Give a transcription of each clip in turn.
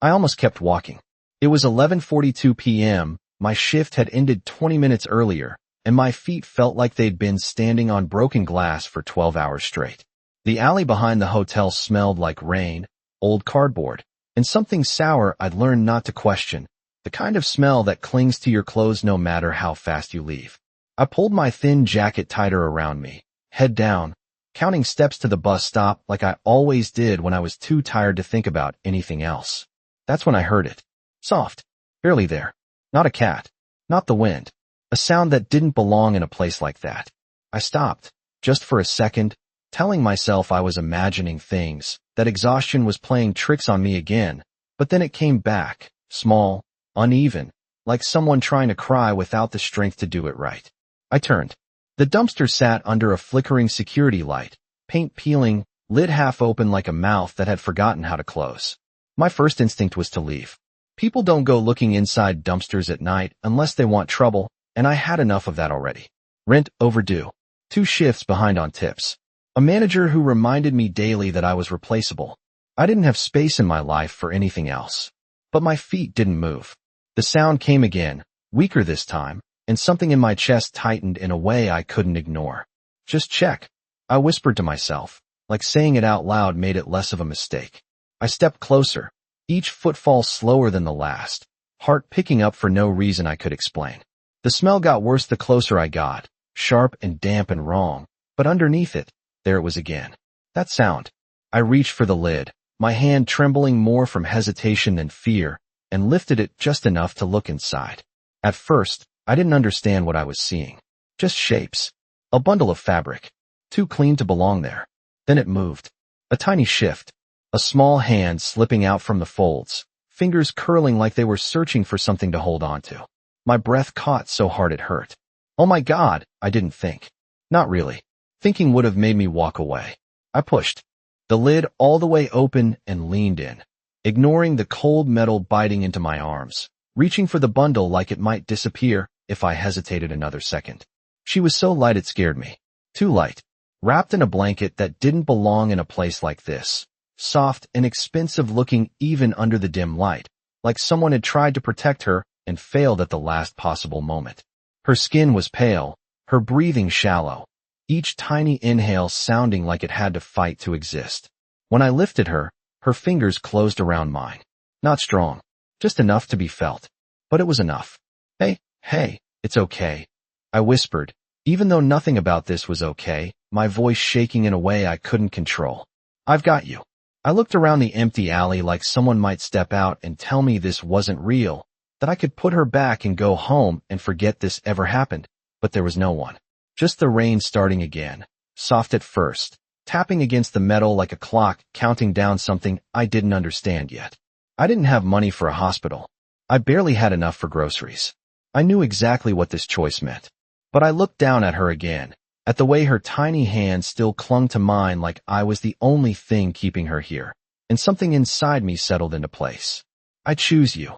I almost kept walking. It was 11:42 p.m., my shift had ended 20 minutes earlier, and my feet felt like they'd been standing on broken glass for 12 hours straight. The alley behind the hotel smelled like rain, old cardboard, and something sour I'd learned not to question, the kind of smell that clings to your clothes no matter how fast you leave. I pulled my thin jacket tighter around me, head down, counting steps to the bus stop like I always did when I was too tired to think about anything else. That's when I heard it. Soft. Barely there. Not a cat. Not the wind. A sound that didn't belong in a place like that. I stopped, just for a second, telling myself I was imagining things, that exhaustion was playing tricks on me again, but then it came back, small, uneven, like someone trying to cry without the strength to do it right. I turned. The dumpster sat under a flickering security light, paint peeling, lid half open like a mouth that had forgotten how to close. My first instinct was to leave. People don't go looking inside dumpsters at night unless they want trouble, and I had enough of that already. Rent overdue. 2 shifts behind on tips. A manager who reminded me daily that I was replaceable. I didn't have space in my life for anything else. But my feet didn't move. The sound came again, weaker this time, and something in my chest tightened in a way I couldn't ignore. Just check. I whispered to myself, like saying it out loud made it less of a mistake. I stepped closer, each footfall slower than the last, heart picking up for no reason I could explain. The smell got worse the closer I got, sharp and damp and wrong, but underneath it, there it was again. That sound. I reached for the lid, my hand trembling more from hesitation than fear, and lifted it just enough to look inside. At first, I didn't understand what I was seeing. Just shapes. A bundle of fabric. Too clean to belong there. Then it moved. A tiny shift. A small hand slipping out from the folds, fingers curling like they were searching for something to hold on to. My breath caught so hard it hurt. Oh my God, I didn't think. Not really. Thinking would have made me walk away. I pushed the lid all the way open and leaned in, ignoring the cold metal biting into my arms, reaching for the bundle like it might disappear if I hesitated another second. She was so light it scared me. Too light. Wrapped in a blanket that didn't belong in a place like this. Soft and expensive looking even under the dim light, like someone had tried to protect her and failed at the last possible moment. Her skin was pale, her breathing shallow, each tiny inhale sounding like it had to fight to exist. When I lifted her, her fingers closed around mine. Not strong, just enough to be felt. But it was enough. Hey, it's okay. I whispered, even though nothing about this was okay, my voice shaking in a way I couldn't control. I've got you. I looked around the empty alley like someone might step out and tell me this wasn't real, that I could put her back and go home and forget this ever happened, but there was no one. Just the rain starting again, soft at first, tapping against the metal like a clock counting down something I didn't understand yet. I didn't have money for a hospital. I barely had enough for groceries. I knew exactly what this choice meant. But I looked down at her again, at the way her tiny hand still clung to mine like I was the only thing keeping her here, and something inside me settled into place. I choose you,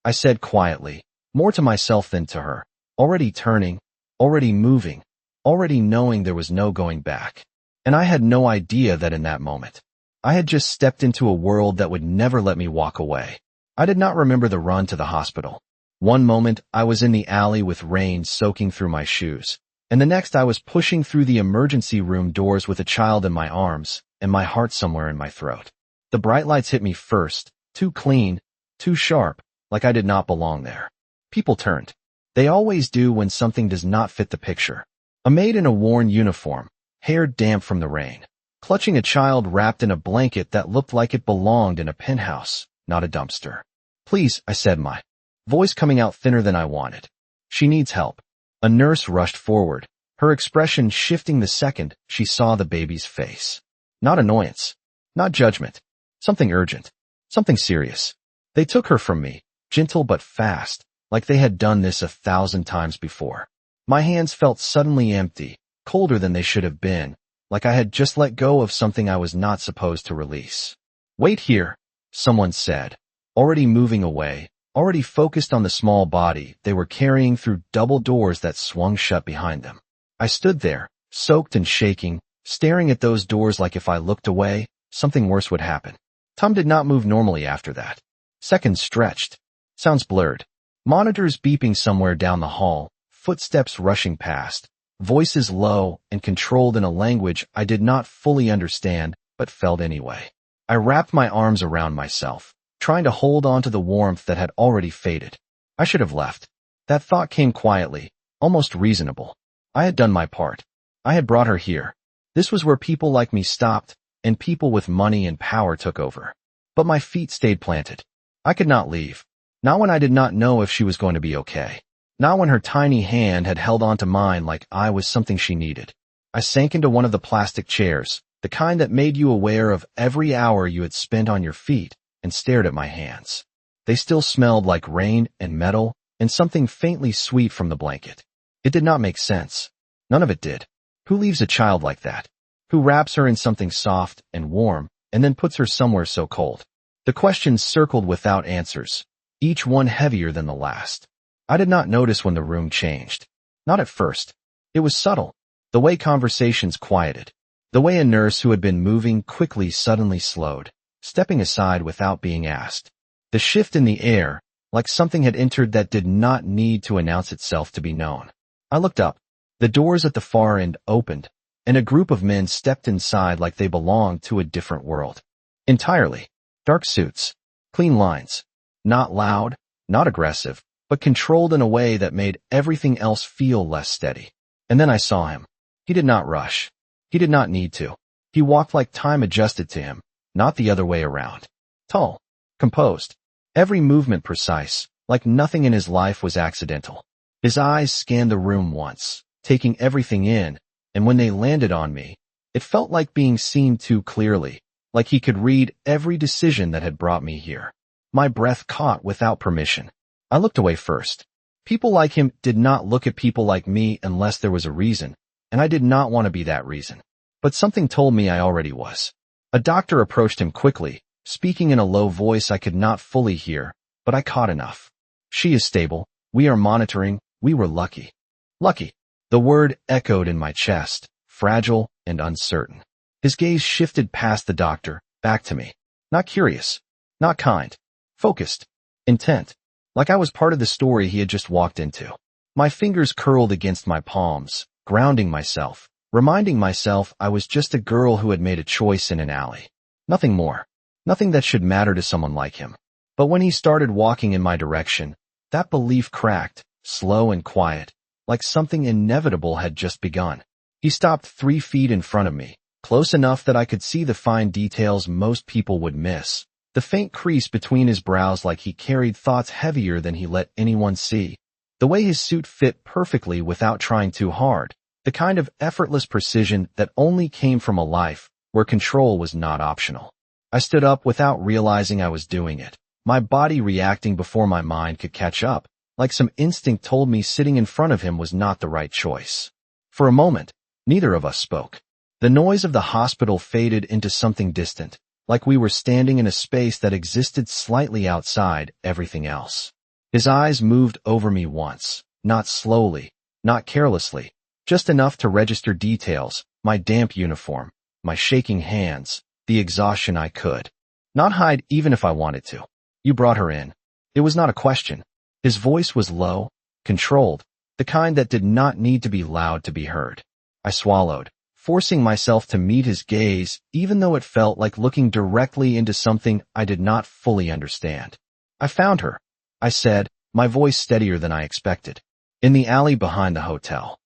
I said quietly, more to myself than to her, already turning, already moving, already knowing there was no going back. And I had no idea that in that moment, I had just stepped into a world that would never let me walk away. I did not remember the run to the hospital. One moment, I was in the alley with rain soaking through my shoes, and the next I was pushing through the emergency room doors with a child in my arms, and my heart somewhere in my throat. The bright lights hit me first, too clean, too sharp, like I did not belong there. People turned. They always do when something does not fit the picture. A maid in a worn uniform, hair damp from the rain, clutching a child wrapped in a blanket that looked like it belonged in a penthouse, not a dumpster. Please, I said, my voice coming out thinner than I wanted. She needs help. A nurse rushed forward, her expression shifting the second she saw the baby's face. Not annoyance, not judgment, something urgent, something serious. They took her from me, gentle but fast, like they had done this 1,000 times before. My hands felt suddenly empty, colder than they should have been, like I had just let go of something I was not supposed to release. Wait here, someone said, already moving away, already focused on the small body they were carrying through double doors that swung shut behind them. I stood there, soaked and shaking, staring at those doors like if I looked away, something worse would happen. Tom did not move normally after that. Seconds stretched. Sounds blurred. Monitors beeping somewhere down the hall. Footsteps rushing past. Voices low and controlled in a language I did not fully understand, but felt anyway. I wrapped my arms around myself, trying to hold on to the warmth that had already faded. I should have left. That thought came quietly, almost reasonable. I had done my part. I had brought her here. This was where people like me stopped, and people with money and power took over. But my feet stayed planted. I could not leave. Not when I did not know if she was going to be okay. Not when her tiny hand had held onto mine like I was something she needed. I sank into one of the plastic chairs, the kind that made you aware of every hour you had spent on your feet, and stared at my hands. They still smelled like rain and metal and something faintly sweet from the blanket. It did not make sense. None of it did. Who leaves a child like that? Who wraps her in something soft and warm and then puts her somewhere so cold? The questions circled without answers, each one heavier than the last. I did not notice when the room changed. Not at first. It was subtle. The way conversations quieted. The way a nurse who had been moving quickly suddenly slowed, stepping aside without being asked. The shift in the air, like something had entered that did not need to announce itself to be known. I looked up. The doors at the far end opened, and a group of men stepped inside like they belonged to a different world. Entirely. Dark suits. Clean lines. Not loud, not aggressive, but controlled in a way that made everything else feel less steady. And then I saw him. He did not rush. He did not need to. He walked like time adjusted to him, not the other way around. Tall. Composed. Every movement precise, like nothing in his life was accidental. His eyes scanned the room once, taking everything in, and when they landed on me, it felt like being seen too clearly, like he could read every decision that had brought me here. My breath caught without permission. I looked away first. People like him did not look at people like me unless there was a reason, and I did not want to be that reason. But something told me I already was. A doctor approached him quickly, speaking in a low voice I could not fully hear, but I caught enough. She is stable. We are monitoring. We were lucky. Lucky. The word echoed in my chest, fragile and uncertain. His gaze shifted past the doctor, back to me. Not curious. Not kind. Focused. Intent. Like I was part of the story he had just walked into. My fingers curled against my palms, grounding myself, reminding myself I was just a girl who had made a choice in an alley. Nothing more. Nothing that should matter to someone like him. But when he started walking in my direction, that belief cracked, slow and quiet, like something inevitable had just begun. He stopped 3 feet in front of me, close enough that I could see the fine details most people would miss. The faint crease between his brows like he carried thoughts heavier than he let anyone see. The way his suit fit perfectly without trying too hard. The kind of effortless precision that only came from a life where control was not optional. I stood up without realizing I was doing it, my body reacting before my mind could catch up, like some instinct told me sitting in front of him was not the right choice. For a moment, neither of us spoke. The noise of the hospital faded into something distant, like we were standing in a space that existed slightly outside everything else. His eyes moved over me once, not slowly, not carelessly, just enough to register details, my damp uniform, my shaking hands, the exhaustion I could not hide even if I wanted to. You brought her in. It was not a question. His voice was low, controlled, the kind that did not need to be loud to be heard. I swallowed, forcing myself to meet his gaze even though it felt like looking directly into something I did not fully understand. I found her, I said, my voice steadier than I expected. In the alley behind the hotel.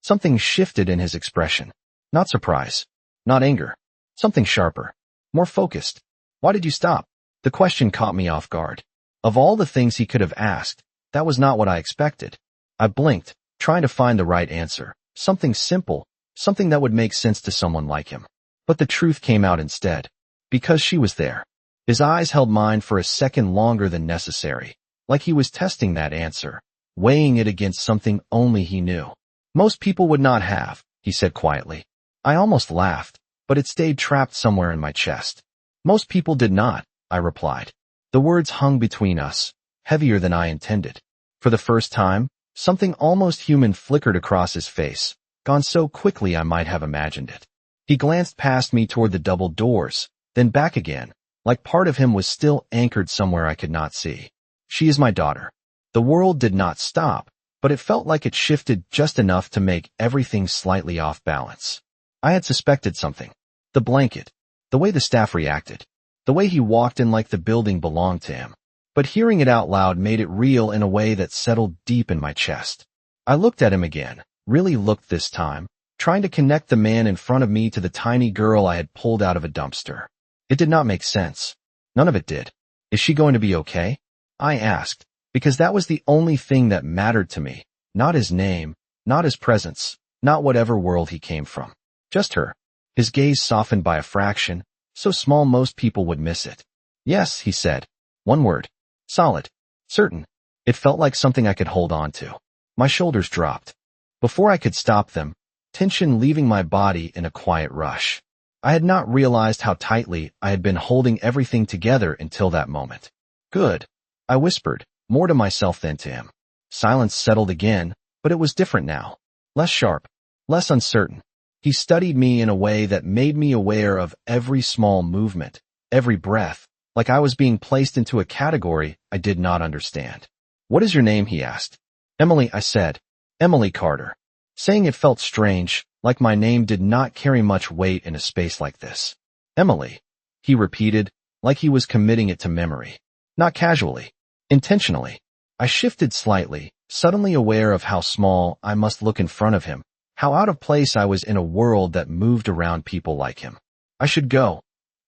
Something shifted in his expression. Not surprise. Not anger. Something sharper. More focused. Why did you stop? The question caught me off guard. Of all the things he could have asked, that was not what I expected. I blinked, trying to find the right answer. Something simple. Something that would make sense to someone like him. But the truth came out instead. Because she was there. His eyes held mine for a second longer than necessary. Like he was testing that answer. Weighing it against something only he knew. Most people would not have, he said quietly. I almost laughed, but it stayed trapped somewhere in my chest. Most people did not, I replied. The words hung between us, heavier than I intended. For the first time, something almost human flickered across his face. Gone so quickly I might have imagined it. He glanced past me toward the double doors, then back again, like part of him was still anchored somewhere I could not see. She is my daughter. The world did not stop, but it felt like it shifted just enough to make everything slightly off balance. I had suspected something. The blanket, the way the staff reacted, the way he walked in like the building belonged to him. But hearing it out loud made it real in a way that settled deep in my chest. I looked at him again, really looked this time, trying to connect the man in front of me to the tiny girl I had pulled out of a dumpster. It did not make sense. None of it did. Is she going to be okay? I asked, because that was the only thing that mattered to me. Not his name, not his presence, not whatever world he came from. Just her. His gaze softened by a fraction, so small most people would miss it. Yes, he said. One word. Solid. Certain. It felt like something I could hold on to. My shoulders dropped. Before I could stop them, tension leaving my body in a quiet rush. I had not realized how tightly I had been holding everything together until that moment. Good. I whispered, more to myself than to him. Silence settled again, but it was different now. Less sharp. Less uncertain. He studied me in a way that made me aware of every small movement, every breath, like I was being placed into a category I did not understand. What is your name? He asked. Emily, I said. Emily Carter. Saying it felt strange, like my name did not carry much weight in a space like this. Emily, he repeated, like he was committing it to memory. Not casually. Intentionally. I shifted slightly, suddenly aware of how small I must look in front of him, how out of place I was in a world that moved around people like him. I should go,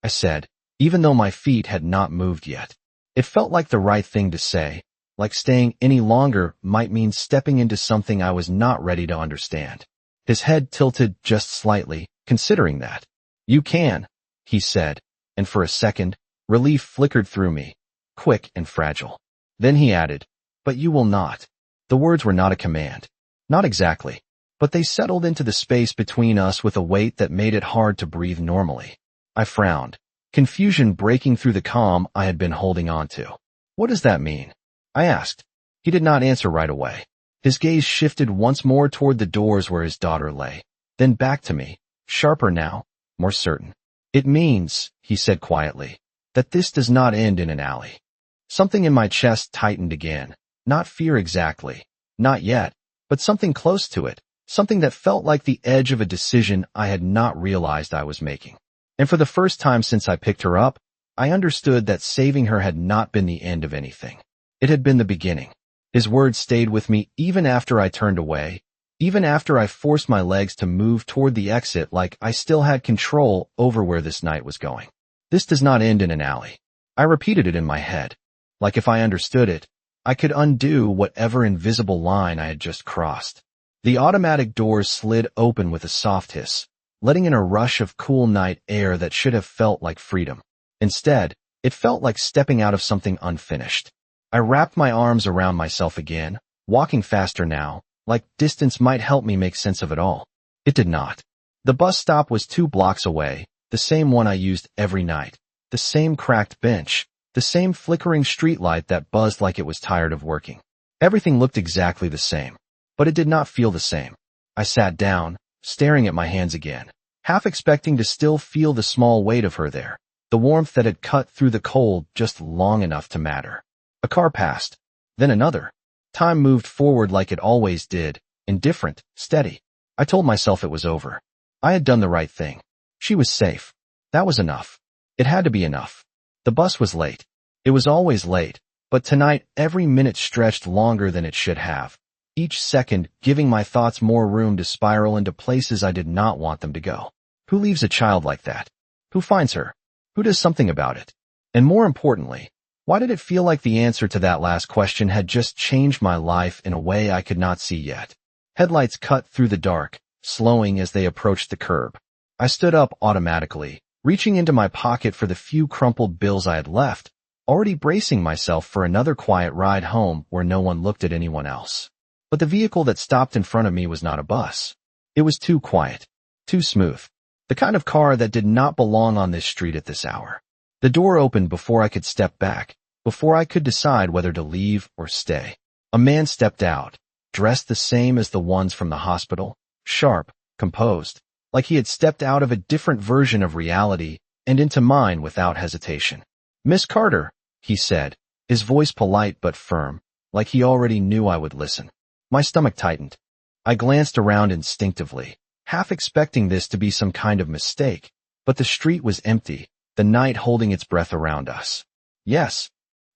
I said, even though my feet had not moved yet. It felt like the right thing to say, like staying any longer might mean stepping into something I was not ready to understand. His head tilted just slightly, considering that. You can, he said, and for a second, relief flickered through me, quick and fragile. Then he added, but you will not. The words were not a command. Not exactly, but they settled into the space between us with a weight that made it hard to breathe normally. I frowned, confusion breaking through the calm I had been holding on to. What does that mean? I asked. He did not answer right away. His gaze shifted once more toward the doors where his daughter lay, then back to me, sharper now, more certain. It means, he said quietly, that this does not end in an alley. Something in my chest tightened again, not fear exactly, not yet, but something close to it, something that felt like the edge of a decision I had not realized I was making. And for the first time since I picked her up, I understood that saving her had not been the end of anything. It had been the beginning. His words stayed with me even after I turned away, even after I forced my legs to move toward the exit like I still had control over where this night was going. This does not end in an alley. I repeated it in my head. Like if I understood it, I could undo whatever invisible line I had just crossed. The automatic doors slid open with a soft hiss, letting in a rush of cool night air that should have felt like freedom. Instead, it felt like stepping out of something unfinished. I wrapped my arms around myself again, walking faster now, like distance might help me make sense of it all. It did not. The bus stop was 2 blocks away, the same one I used every night, the same cracked bench, the same flickering streetlight that buzzed like it was tired of working. Everything looked exactly the same, but it did not feel the same. I sat down, staring at my hands again, half expecting to still feel the small weight of her there, the warmth that had cut through the cold just long enough to matter. A car passed, then another. Time moved forward like it always did, indifferent, steady. I told myself it was over. I had done the right thing. She was safe. That was enough. It had to be enough. The bus was late. It was always late, but tonight every minute stretched longer than it should have, each second giving my thoughts more room to spiral into places I did not want them to go. Who leaves a child like that? Who finds her? Who does something about it? And more importantly, why did it feel like the answer to that last question had just changed my life in a way I could not see yet? Headlights cut through the dark, slowing as they approached the curb. I stood up automatically, reaching into my pocket for the few crumpled bills I had left, already bracing myself for another quiet ride home where no one looked at anyone else. But the vehicle that stopped in front of me was not a bus. It was too quiet, too smooth. The kind of car that did not belong on this street at this hour. The door opened before I could step back, before I could decide whether to leave or stay. A man stepped out, dressed the same as the ones from the hospital, sharp, composed, like he had stepped out of a different version of reality and into mine without hesitation. "Miss Carter," he said, his voice polite but firm, like he already knew I would listen. My stomach tightened. I glanced around instinctively, half expecting this to be some kind of mistake, but the street was empty, the night holding its breath around us. "Yes,"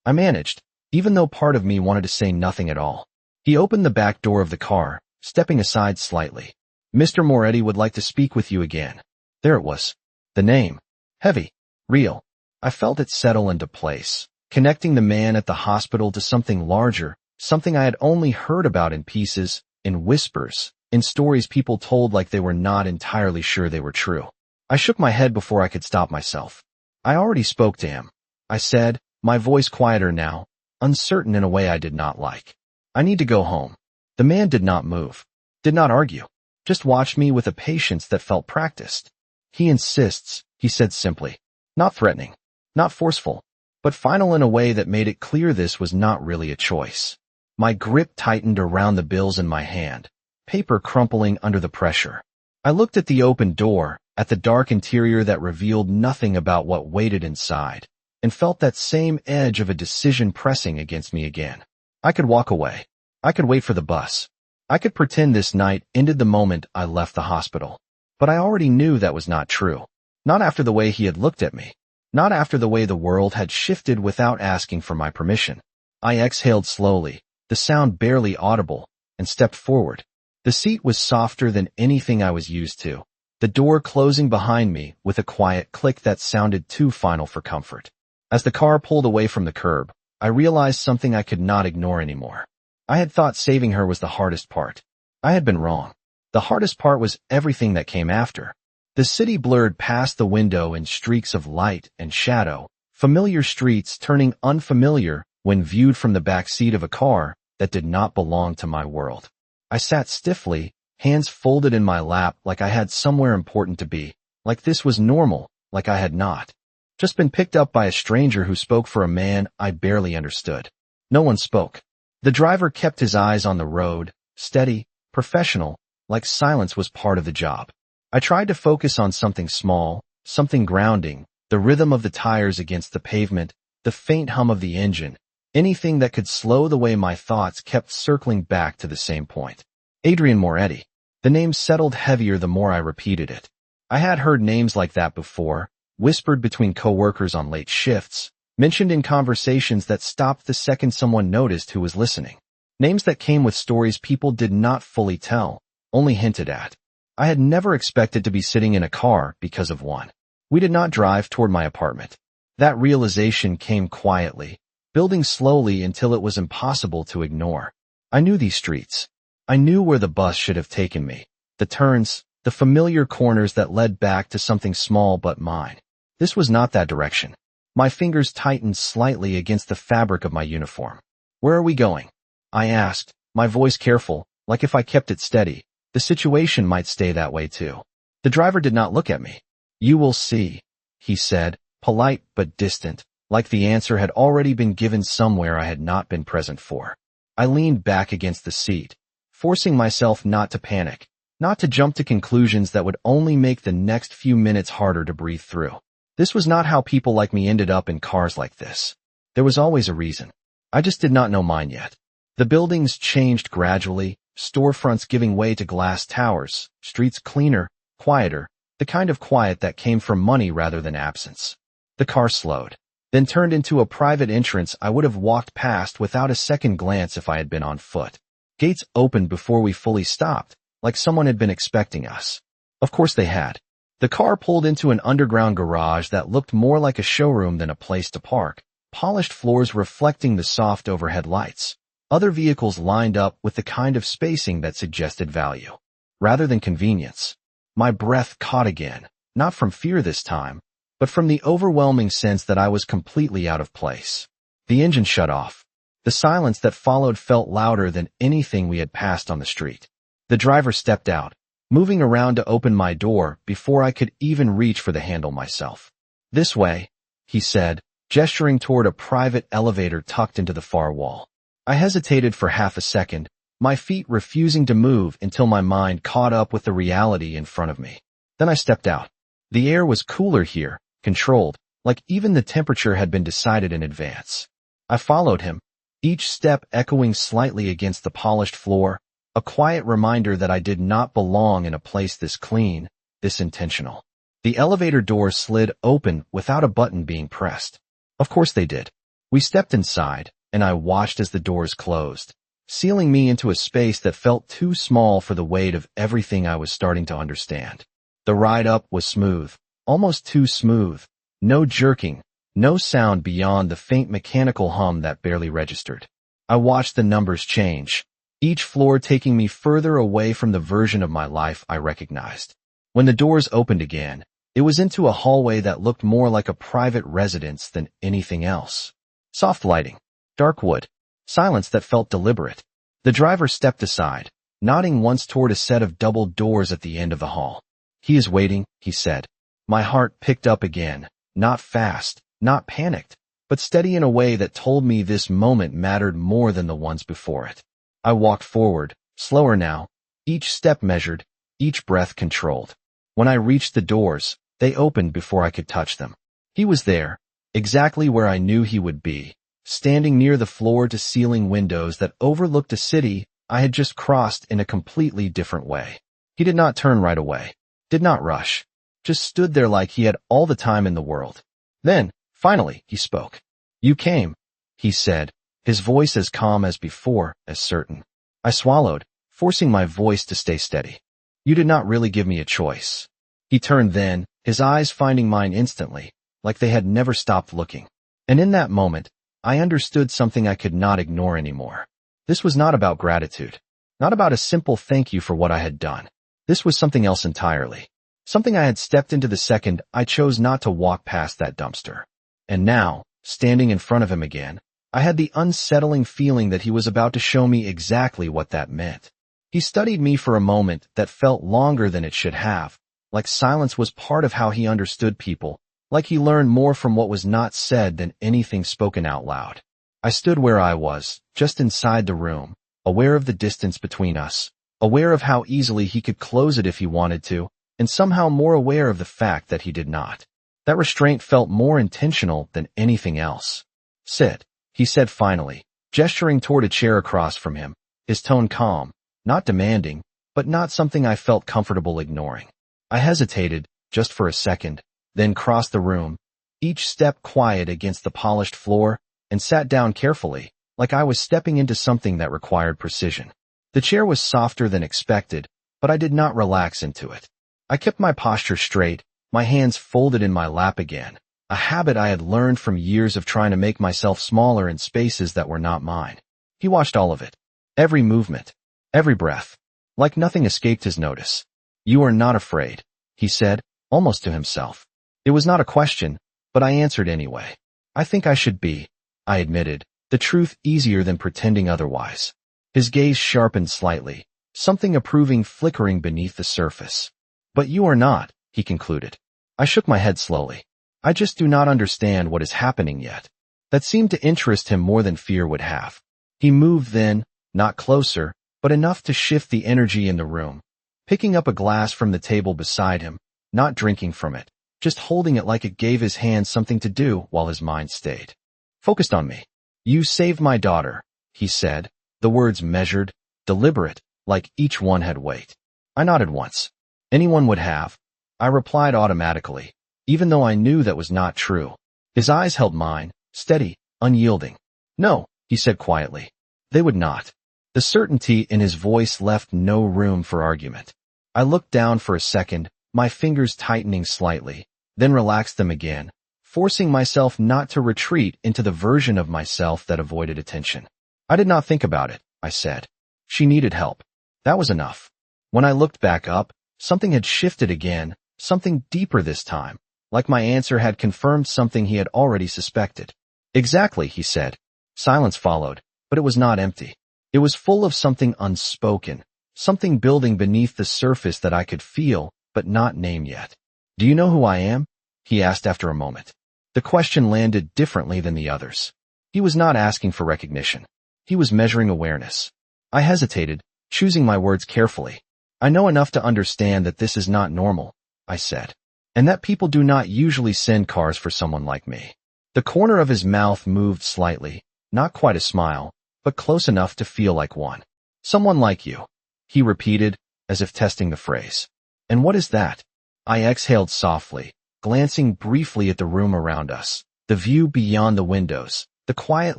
I managed, even though part of me wanted to say nothing at all. He opened the back door of the car, stepping aside slightly. "Mr. Moretti would like to speak with you again." There it was. The name. Heavy. Real. I felt it settle into place, connecting the man at the hospital to something larger, something I had only heard about in pieces, in whispers, in stories people told like they were not entirely sure they were true. I shook my head before I could stop myself. "I already spoke to him," I said, my voice quieter now, uncertain in a way I did not like. "I need to go home." The man did not move, did not argue, just watched me with a patience that felt practiced. "He insists," he said simply, not threatening, not forceful, but final in a way that made it clear this was not really a choice. My grip tightened around the bills in my hand, paper crumpling under the pressure. I looked at the open door, at the dark interior that revealed nothing about what waited inside, and felt that same edge of a decision pressing against me again. I could walk away. I could wait for the bus. I could pretend this night ended the moment I left the hospital. But I already knew that was not true. Not after the way he had looked at me. Not after the way the world had shifted without asking for my permission. I exhaled slowly, the sound barely audible, and stepped forward. The seat was softer than anything I was used to, the door closing behind me with a quiet click that sounded too final for comfort. As the car pulled away from the curb, I realized something I could not ignore anymore. I had thought saving her was the hardest part. I had been wrong. The hardest part was everything that came after. The city blurred past the window in streaks of light and shadow, familiar streets turning unfamiliar when viewed from the back seat of a car that did not belong to my world. I sat stiffly, hands folded in my lap like I had somewhere important to be, like this was normal, like I had not. Just been picked up by a stranger who spoke for a man I barely understood. No one spoke. The driver kept his eyes on the road, steady, professional, like silence was part of the job. I tried to focus on something small, something grounding, the rhythm of the tires against the pavement, the faint hum of the engine, anything that could slow the way my thoughts kept circling back to the same point. Adrian Moretti. The name settled heavier the more I repeated it. I had heard names like that before, whispered between coworkers on late shifts, mentioned in conversations that stopped the second someone noticed who was listening. Names that came with stories people did not fully tell, only hinted at. I had never expected to be sitting in a car because of one. We did not drive toward my apartment. That realization came quietly, building slowly until it was impossible to ignore. I knew these streets. I knew where the bus should have taken me, the turns, the familiar corners that led back to something small but mine. This was not that direction. My fingers tightened slightly against the fabric of my uniform. "Where are we going?" I asked, my voice careful, like if I kept it steady, the situation might stay that way too. The driver did not look at me. "You will see," he said, polite but distant, like the answer had already been given somewhere I had not been present for. I leaned back against the seat, forcing myself not to panic, not to jump to conclusions that would only make the next few minutes harder to breathe through. This was not how people like me ended up in cars like this. There was always a reason. I just did not know mine yet. The buildings changed gradually, storefronts giving way to glass towers, streets cleaner, quieter, the kind of quiet that came from money rather than absence. The car slowed, then turned into a private entrance I would have walked past without a second glance if I had been on foot. Gates opened before we fully stopped, like someone had been expecting us. Of course they had. The car pulled into an underground garage that looked more like a showroom than a place to park, polished floors reflecting the soft overhead lights. Other vehicles lined up with the kind of spacing that suggested value, rather than convenience. My breath caught again, not from fear this time, but from the overwhelming sense that I was completely out of place. The engine shut off. The silence that followed felt louder than anything we had passed on the street. The driver stepped out, moving around to open my door before I could even reach for the handle myself. "This way," he said, gesturing toward a private elevator tucked into the far wall. I hesitated for half a second, my feet refusing to move until my mind caught up with the reality in front of me. Then I stepped out. The air was cooler here, controlled, like even the temperature had been decided in advance. I followed him, each step echoing slightly against the polished floor, a quiet reminder that I did not belong in a place this clean, this intentional. The elevator doors slid open without a button being pressed. Of course they did. We stepped inside, and I watched as the doors closed, sealing me into a space that felt too small for the weight of everything I was starting to understand. The ride up was smooth, almost too smooth, no jerking, no sound beyond the faint mechanical hum that barely registered. I watched the numbers change, each floor taking me further away from the version of my life I recognized. When the doors opened again, it was into a hallway that looked more like a private residence than anything else. Soft lighting, dark wood, silence that felt deliberate. The driver stepped aside, nodding once toward a set of double doors at the end of the hall. "He is waiting," he said. My heart picked up again, not fast, not panicked, but steady in a way that told me this moment mattered more than the ones before it. I walked forward, slower now, each step measured, each breath controlled. When I reached the doors, they opened before I could touch them. He was there, exactly where I knew he would be, standing near the floor-to-ceiling windows that overlooked a city I had just crossed in a completely different way. He did not turn right away, did not rush, just stood there like he had all the time in the world. Then, finally, he spoke. "You came," he said, his voice as calm as before, as certain. I swallowed, forcing my voice to stay steady. "You did not really give me a choice." He turned then, his eyes finding mine instantly, like they had never stopped looking. And in that moment, I understood something I could not ignore anymore. This was not about gratitude, not about a simple thank you for what I had done. This was something else entirely. Something I had stepped into the second I chose not to walk past that dumpster. And now, standing in front of him again, I had the unsettling feeling that he was about to show me exactly what that meant. He studied me for a moment that felt longer than it should have, like silence was part of how he understood people, like he learned more from what was not said than anything spoken out loud. I stood where I was, just inside the room, aware of the distance between us, aware of how easily he could close it if he wanted to, and somehow more aware of the fact that he did not. That restraint felt more intentional than anything else. "Sit," he said finally, gesturing toward a chair across from him, his tone calm, not demanding, but not something I felt comfortable ignoring. I hesitated, just for a second, then crossed the room, each step quiet against the polished floor, and sat down carefully, like I was stepping into something that required precision. The chair was softer than expected, but I did not relax into it. I kept my posture straight, my hands folded in my lap again, a habit I had learned from years of trying to make myself smaller in spaces that were not mine. He watched all of it, every movement, every breath, like nothing escaped his notice. "You are not afraid," he said, almost to himself. It was not a question, but I answered anyway. "I think I should be," I admitted, the truth easier than pretending otherwise. His gaze sharpened slightly, something approving flickering beneath the surface. "But you are not," he concluded. I shook my head slowly. "I just do not understand what is happening yet." That seemed to interest him more than fear would have. He moved then, not closer, but enough to shift the energy in the room, picking up a glass from the table beside him, not drinking from it, just holding it like it gave his hands something to do while his mind stayed focused on me. "You saved my daughter," he said, the words measured, deliberate, like each one had weight. I nodded once. "Anyone would have," I replied automatically, even though I knew that was not true. His eyes held mine, steady, unyielding. "No," he said quietly. "They would not." The certainty in his voice left no room for argument. I looked down for a second, my fingers tightening slightly, then relaxed them again, forcing myself not to retreat into the version of myself that avoided attention. "I did not think about it," I said. "She needed help. That was enough." When I looked back up, something had shifted again, something deeper this time, like my answer had confirmed something he had already suspected. "Exactly," he said. Silence followed, but it was not empty. It was full of something unspoken, something building beneath the surface that I could feel, but not name yet. "Do you know who I am?" he asked after a moment. The question landed differently than the others. He was not asking for recognition. He was measuring awareness. I hesitated, choosing my words carefully. "I know enough to understand that this is not normal," I said. and that people do not usually send cars for someone like me. The corner of his mouth moved slightly, not quite a smile, but close enough to feel like one. Someone like you, he repeated, as if testing the phrase. And what is that? I exhaled softly, glancing briefly at the room around us, the view beyond the windows, the quiet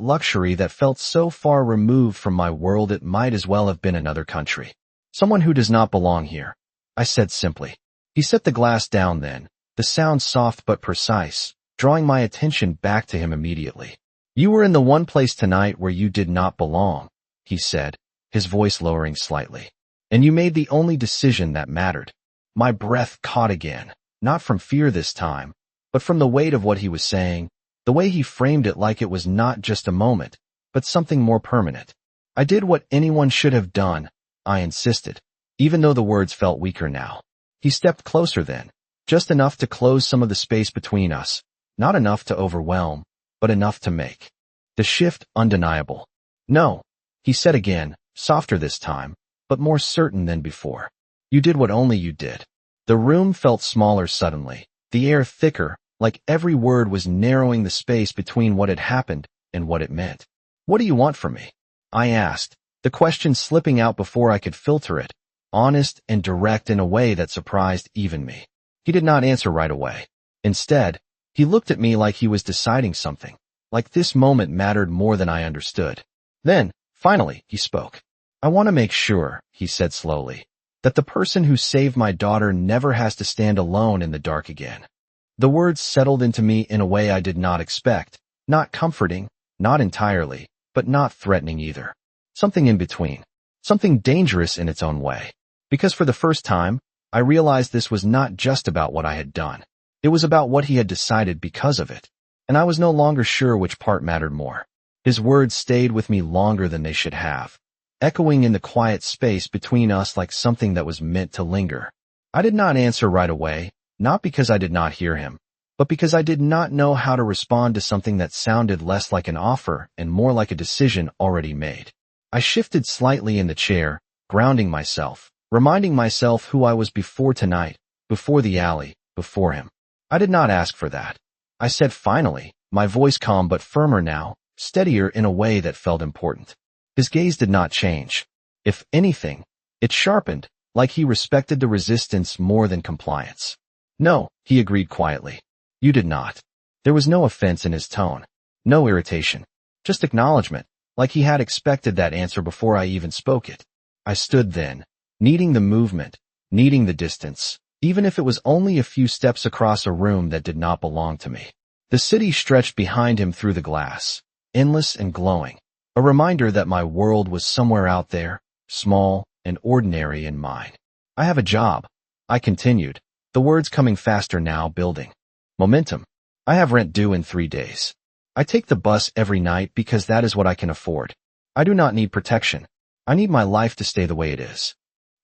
luxury that felt so far removed from my world it might as well have been another country. Someone who does not belong here, I said simply. He set the glass down then, the sound soft but precise, drawing my attention back to him immediately. You were in the one place tonight where you did not belong, he said, his voice lowering slightly. And you made the only decision that mattered. My breath caught again, not from fear this time, but from the weight of what he was saying, the way he framed it like it was not just a moment, but something more permanent. I did what anyone should have done, I insisted, even though the words felt weaker now. He stepped closer then, just enough to close some of the space between us, not enough to overwhelm, but enough to make the shift undeniable. No, he said again, softer this time, but more certain than before. You did what only you did. The room felt smaller suddenly, the air thicker, like every word was narrowing the space between what had happened and what it meant. What do you want from me? I asked, the question slipping out before I could filter it, honest and direct in a way that surprised even me. He did not answer right away. Instead, he looked at me like he was deciding something, like this moment mattered more than I understood. Then, finally, he spoke. I want to make sure, he said slowly, that the person who saved my daughter never has to stand alone in the dark again. The words settled into me in a way I did not expect, not comforting, not entirely, but not threatening either. Something in between, something dangerous in its own way. Because for the first time, I realized this was not just about what I had done. It was about what he had decided because of it, and I was no longer sure which part mattered more. His words stayed with me longer than they should have, echoing in the quiet space between us like something that was meant to linger. I did not answer right away, not because I did not hear him, but because I did not know how to respond to something that sounded less like an offer and more like a decision already made. I shifted slightly in the chair, grounding myself, reminding myself who I was before tonight, before the alley, before him. I did not ask for that. I said finally, my voice calm but firmer now, steadier in a way that felt important. His gaze did not change. If anything, it sharpened, like he respected the resistance more than compliance. No, he agreed quietly. You did not. There was no offense in his tone, no irritation, just acknowledgement, like he had expected that answer before I even spoke it. I stood then, needing the movement, needing the distance, even if it was only a few steps across a room that did not belong to me. The city stretched behind him through the glass, endless and glowing, a reminder that my world was somewhere out there, small and ordinary in mine. I have a job, I continued, the words coming faster now, building momentum. I have rent due in 3 days. I take the bus every night because that is what I can afford. I do not need protection. I need my life to stay the way it is.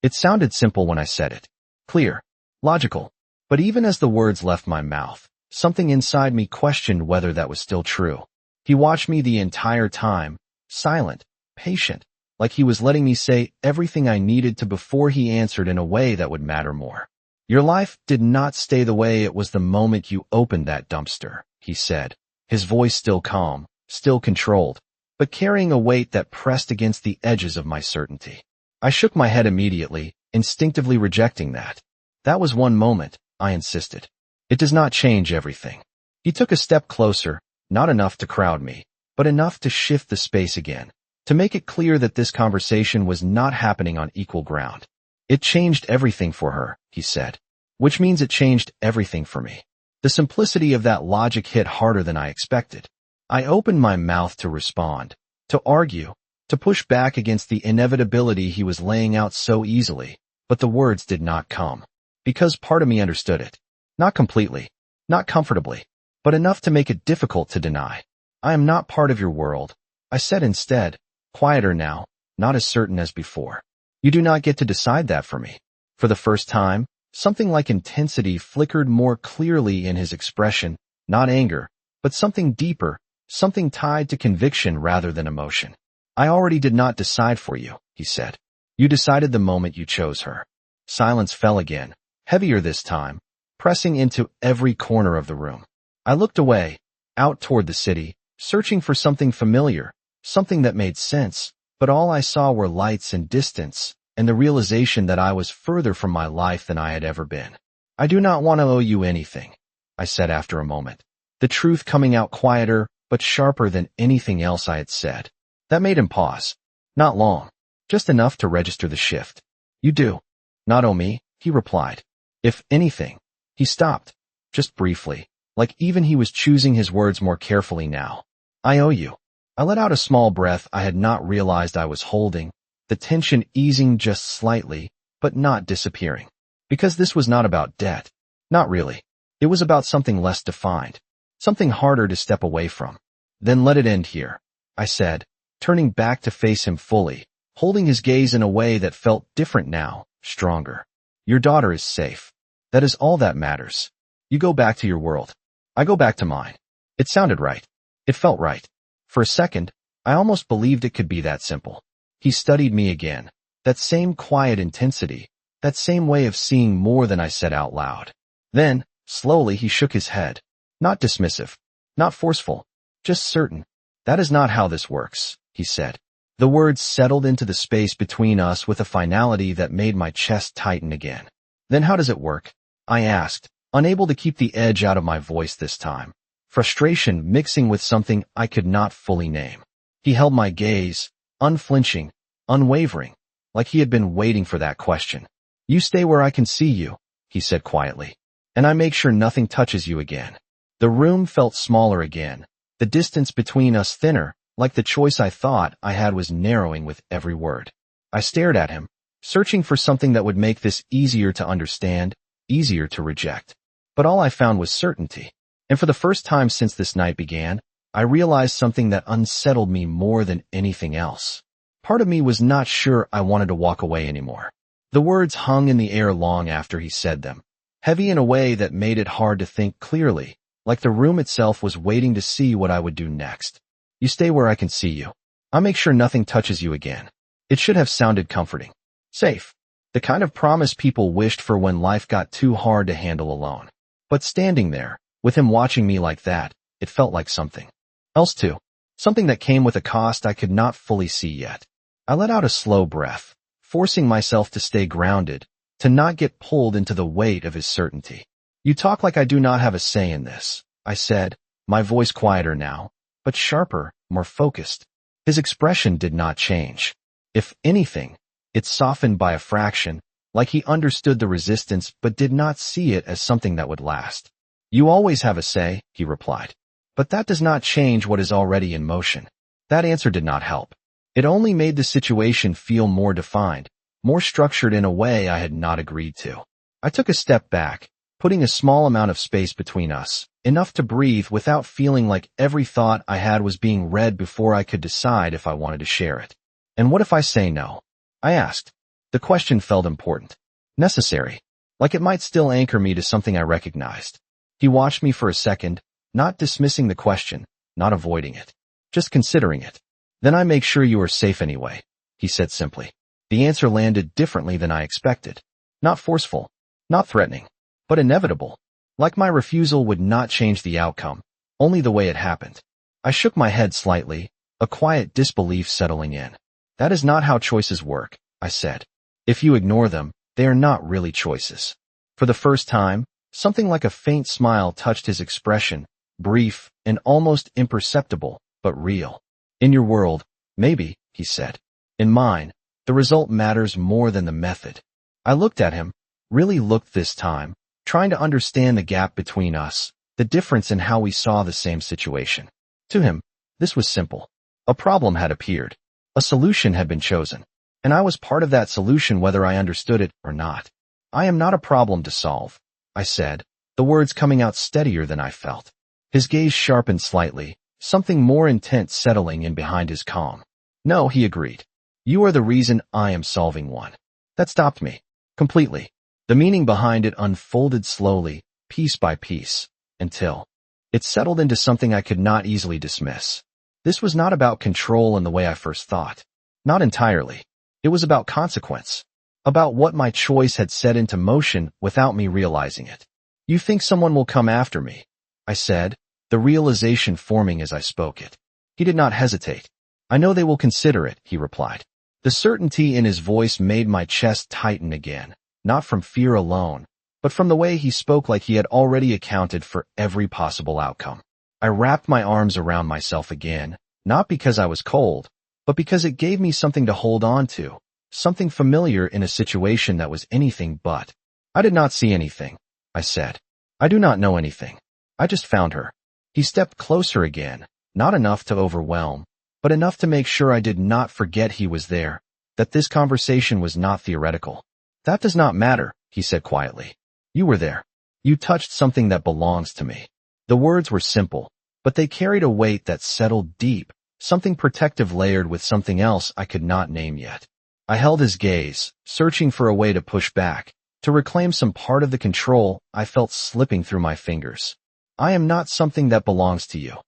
It sounded simple when I said it. Clear. Logical. But even as the words left my mouth, something inside me questioned whether that was still true. He watched me the entire time, silent, patient, like he was letting me say everything I needed to before he answered in a way that would matter more. Your life did not stay the way it was the moment you opened that dumpster, he said, his voice still calm, still controlled, but carrying a weight that pressed against the edges of my certainty. I shook my head immediately, instinctively rejecting that. That was one moment, I insisted. It does not change everything. He took a step closer, not enough to crowd me, but enough to shift the space again, to make it clear that this conversation was not happening on equal ground. It changed everything for her, he said, which means it changed everything for me. The simplicity of that logic hit harder than I expected. I opened my mouth to respond, to argue, to push back against the inevitability he was laying out so easily, but the words did not come. Because part of me understood it. Not completely, not comfortably, but enough to make it difficult to deny. I am not part of your world, I said instead, quieter now, not as certain as before. You do not get to decide that for me. For the first time, something like intensity flickered more clearly in his expression, not anger, but something deeper, something tied to conviction rather than emotion. I already did not decide for you, he said. You decided the moment you chose her. Silence fell again, heavier this time, pressing into every corner of the room. I looked away, out toward the city, searching for something familiar, something that made sense, but all I saw were lights and distance, and the realization that I was further from my life than I had ever been. "I do not want to owe you anything," I said after a moment, the truth coming out quieter but sharper than anything else I had said. That made him pause. Not long, just enough to register the shift. "You do not owe me," he replied. "If anything." He stopped, just briefly, like even he was choosing his words more carefully now. "I owe you." I let out a small breath I had not realized I was holding, the tension easing just slightly, but not disappearing. Because this was not about debt. Not really. It was about something less defined, something harder to step away from. "Then let it end here," I said, turning back to face him fully, holding his gaze in a way that felt different now, stronger. "Your daughter is safe. That is all that matters. You go back to your world. I go back to mine." It sounded right. It felt right. For a second, I almost believed it could be that simple. He studied me again, that same quiet intensity, that same way of seeing more than I said out loud. Then, slowly he shook his head. Not dismissive, not forceful, just certain. "That is not how this works," he said. The words settled into the space between us with a finality that made my chest tighten again. "Then how does it work?" I asked, unable to keep the edge out of my voice this time, frustration mixing with something I could not fully name. He held my gaze, unflinching, unwavering, like he had been waiting for that question. "You stay where I can see you," he said quietly, "and I make sure nothing touches you again." The room felt smaller again, the distance between us thinner, like the choice I thought I had was narrowing with every word. I stared at him, searching for something that would make this easier to understand, easier to reject. But all I found was certainty. And for the first time since this night began, I realized something that unsettled me more than anything else. Part of me was not sure I wanted to walk away anymore. The words hung in the air long after he said them, heavy in a way that made it hard to think clearly, like the room itself was waiting to see what I would do next. "You stay where I can see you. I'll make sure nothing touches you again." It should have sounded comforting. Safe. The kind of promise people wished for when life got too hard to handle alone. But standing there, with him watching me like that, it felt like something else too. Something that came with a cost I could not fully see yet. I let out a slow breath, forcing myself to stay grounded, to not get pulled into the weight of his certainty. "You talk like I do not have a say in this," I said, my voice quieter now, but sharper, more focused. His expression did not change. If anything, it softened by a fraction, like he understood the resistance but did not see it as something that would last. "You always have a say," he replied. "But that does not change what is already in motion." That answer did not help. It only made the situation feel more defined, more structured in a way I had not agreed to. I took a step back, putting a small amount of space between us, enough to breathe without feeling like every thought I had was being read before I could decide if I wanted to share it. "And what if I say no?" I asked. The question felt important, necessary, like it might still anchor me to something I recognized. He watched me for a second, not dismissing the question, not avoiding it, just considering it. "Then I make sure you are safe anyway," he said simply. The answer landed differently than I expected. Not forceful, not threatening, but inevitable. Like my refusal would not change the outcome, only the way it happened. I shook my head slightly, a quiet disbelief settling in. "That is not how choices work," I said. "If you ignore them, they are not really choices." For the first time, something like a faint smile touched his expression, brief and almost imperceptible, but real. "In your world, maybe," he said. "In mine, the result matters more than the method." I looked at him, really looked this time, trying to understand the gap between us, the difference in how we saw the same situation. To him, this was simple. A problem had appeared. A solution had been chosen. And I was part of that solution whether I understood it or not. "I am not a problem to solve," I said, the words coming out steadier than I felt. His gaze sharpened slightly, something more intense settling in behind his calm. "No," he agreed. "You are the reason I am solving one." That stopped me. Completely. The meaning behind it unfolded slowly, piece by piece, until it settled into something I could not easily dismiss. This was not about control in the way I first thought. Not entirely. It was about consequence. About what my choice had set into motion without me realizing it. You think someone will come after me? I said, the realization forming as I spoke it. He did not hesitate. I know they will consider it, he replied. The certainty in his voice made my chest tighten again, not from fear alone, but from the way he spoke like he had already accounted for every possible outcome. I wrapped my arms around myself again, not because I was cold, but because it gave me something to hold on to, something familiar in a situation that was anything but. I did not see anything, I said. I do not know anything. I just found her. He stepped closer again, not enough to overwhelm, but enough to make sure I did not forget he was there, that this conversation was not theoretical. That does not matter, he said quietly. You were there. You touched something that belongs to me. The words were simple, but they carried a weight that settled deep, something protective layered with something else I could not name yet. I held his gaze, searching for a way to push back, to reclaim some part of the control I felt slipping through my fingers. I am not something that belongs to you,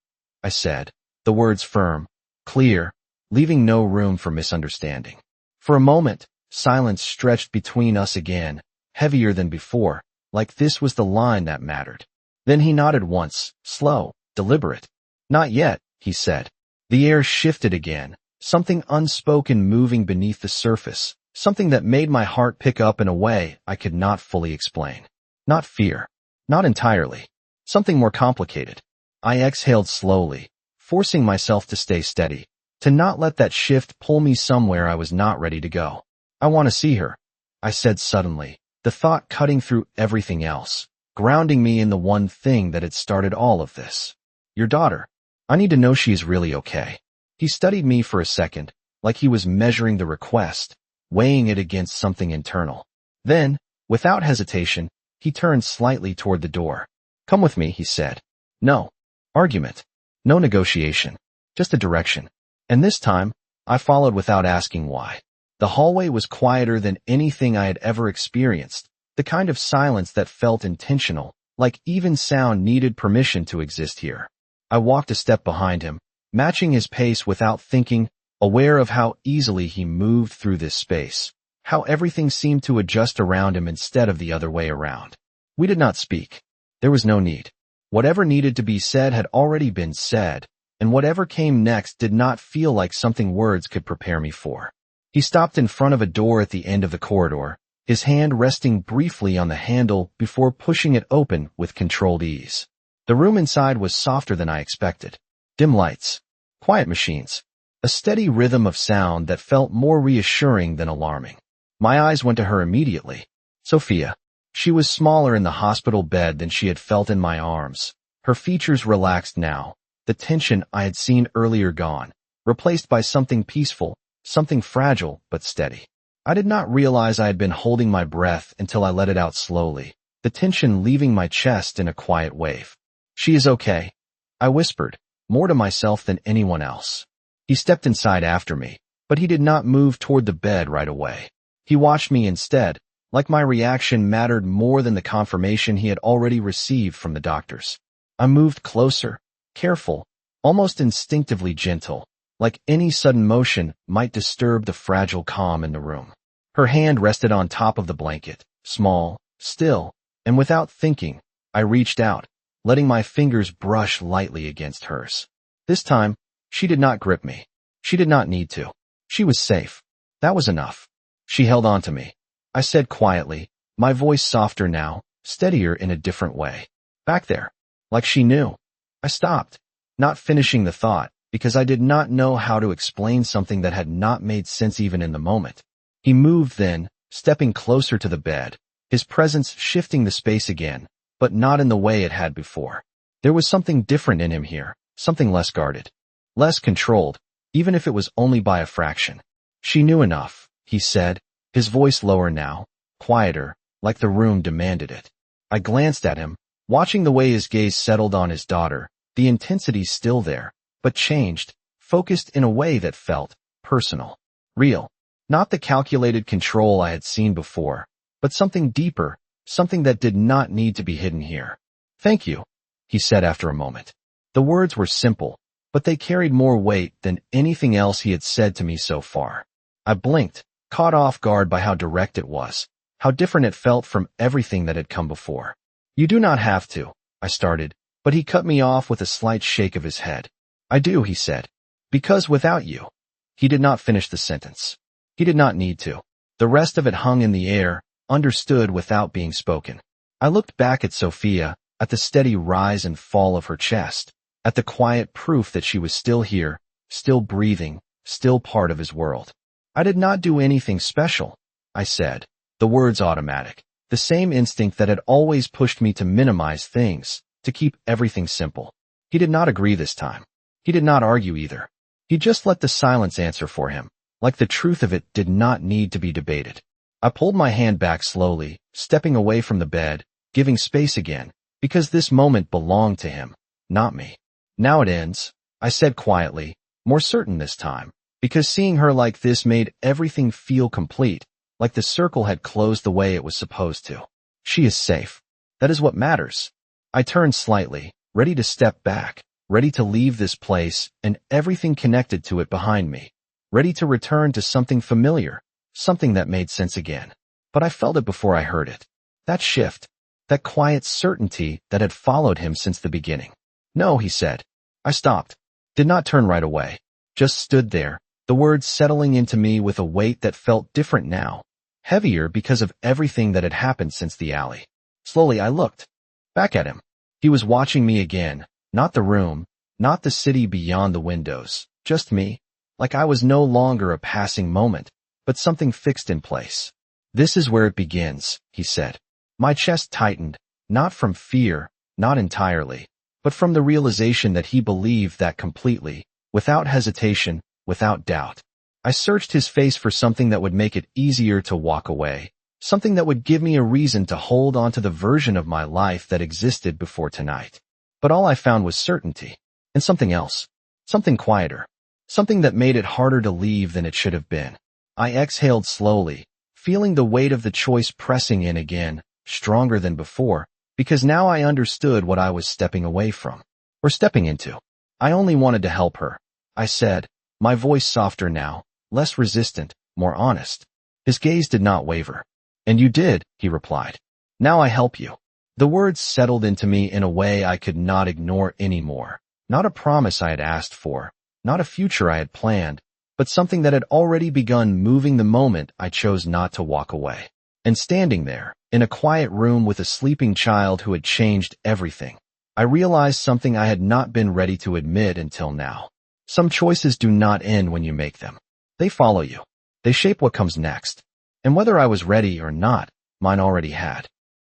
I said, the words firm, clear, leaving no room for misunderstanding. For a moment, silence stretched between us again, heavier than before, like this was the line that mattered. Then he nodded once, slow, deliberate. Not yet, he said. The air shifted again, something unspoken moving beneath the surface, something that made my heart pick up in a way I could not fully explain. Not fear. Not entirely. Something more complicated. I exhaled slowly, forcing myself to stay steady, to not let that shift pull me somewhere I was not ready to go. I want to see her, I said suddenly, the thought cutting through everything else, grounding me in the one thing that had started all of this. Your daughter. I need to know she is really okay. He studied me for a second, like he was measuring the request, weighing it against something internal. Then, without hesitation, he turned slightly toward the door. Come with me, he said. No argument. No negotiation. Just a direction. And this time, I followed without asking why. The hallway was quieter than anything I had ever experienced, the kind of silence that felt intentional, like even sound needed permission to exist here. I walked a step behind him, matching his pace without thinking, aware of how easily he moved through this space, how everything seemed to adjust around him instead of the other way around. We did not speak. There was no need. Whatever needed to be said had already been said, and whatever came next did not feel like something words could prepare me for. He stopped in front of a door at the end of the corridor, his hand resting briefly on the handle before pushing it open with controlled ease. The room inside was softer than I expected. Dim lights, quiet machines, a steady rhythm of sound that felt more reassuring than alarming. My eyes went to her immediately. Sophia. She was smaller in the hospital bed than she had felt in my arms. Her features relaxed now, the tension I had seen earlier gone, replaced by something peaceful, something fragile but steady. I did not realize I had been holding my breath until I let it out slowly, the tension leaving my chest in a quiet wave. She is okay, I whispered, more to myself than anyone else. He stepped inside after me, but he did not move toward the bed right away. He watched me instead, like my reaction mattered more than the confirmation he had already received from the doctors. I moved closer, careful, almost instinctively gentle, like any sudden motion might disturb the fragile calm in the room. Her hand rested on top of the blanket, small, still, and without thinking, I reached out, letting my fingers brush lightly against hers. This time, she did not grip me. She did not need to. She was safe. That was enough. She held on to me. I said quietly, my voice softer now, steadier in a different way. Back there. Like she knew. I stopped, not finishing the thought, because I did not know how to explain something that had not made sense even in the moment. He moved then, stepping closer to the bed, his presence shifting the space again, but not in the way it had before. There was something different in him here, something less guarded, less controlled, even if it was only by a fraction. She knew enough, he said, his voice lower now, quieter, like the room demanded it. I glanced at him, watching the way his gaze settled on his daughter, the intensity still there, but changed, focused in a way that felt personal, real. Not the calculated control I had seen before, but something deeper, something that did not need to be hidden here. Thank you, he said after a moment. The words were simple, but they carried more weight than anything else he had said to me so far. I blinked, caught off guard by how direct it was, how different it felt from everything that had come before. You do not have to, I started, but he cut me off with a slight shake of his head. I do, he said. Because without you. He did not finish the sentence. He did not need to. The rest of it hung in the air, understood without being spoken. I looked back at Sophia, at the steady rise and fall of her chest, at the quiet proof that she was still here, still breathing, still part of his world. I did not do anything special, I said, the words automatic, the same instinct that had always pushed me to minimize things, to keep everything simple. He did not agree this time. He did not argue either. He just let the silence answer for him, like the truth of it did not need to be debated. I pulled my hand back slowly, stepping away from the bed, giving space again, because this moment belonged to him, not me. Now it ends, I said quietly, more certain this time, because seeing her like this made everything feel complete, like the circle had closed the way it was supposed to. She is safe. That is what matters. I turned slightly, ready to step back, ready to leave this place and everything connected to it behind me, ready to return to something familiar, something that made sense again. But I felt it before I heard it. That shift, that quiet certainty that had followed him since the beginning. No, he said. I stopped, did not turn right away, just stood there, the words settling into me with a weight that felt different now, heavier because of everything that had happened since the alley. Slowly I looked back at him. He was watching me again, not the room, not the city beyond the windows, just me, like I was no longer a passing moment, but something fixed in place. This is where it begins, he said. My chest tightened, not from fear, not entirely, but from the realization that he believed that completely, without hesitation, without doubt. I searched his face for something that would make it easier to walk away, something that would give me a reason to hold on to the version of my life that existed before tonight. But all I found was certainty, and something else, something quieter, something that made it harder to leave than it should have been. I exhaled slowly, feeling the weight of the choice pressing in again, stronger than before, because now I understood what I was stepping away from, or stepping into. I only wanted to help her, I said, my voice softer now, less resistant, more honest. His gaze did not waver. And you did, he replied. Now I help you. The words settled into me in a way I could not ignore anymore. Not a promise I had asked for, not a future I had planned, but something that had already begun moving the moment I chose not to walk away. And standing there, in a quiet room with a sleeping child who had changed everything, I realized something I had not been ready to admit until now. Some choices do not end when you make them. They follow you. They shape what comes next. And whether I was ready or not, mine already had.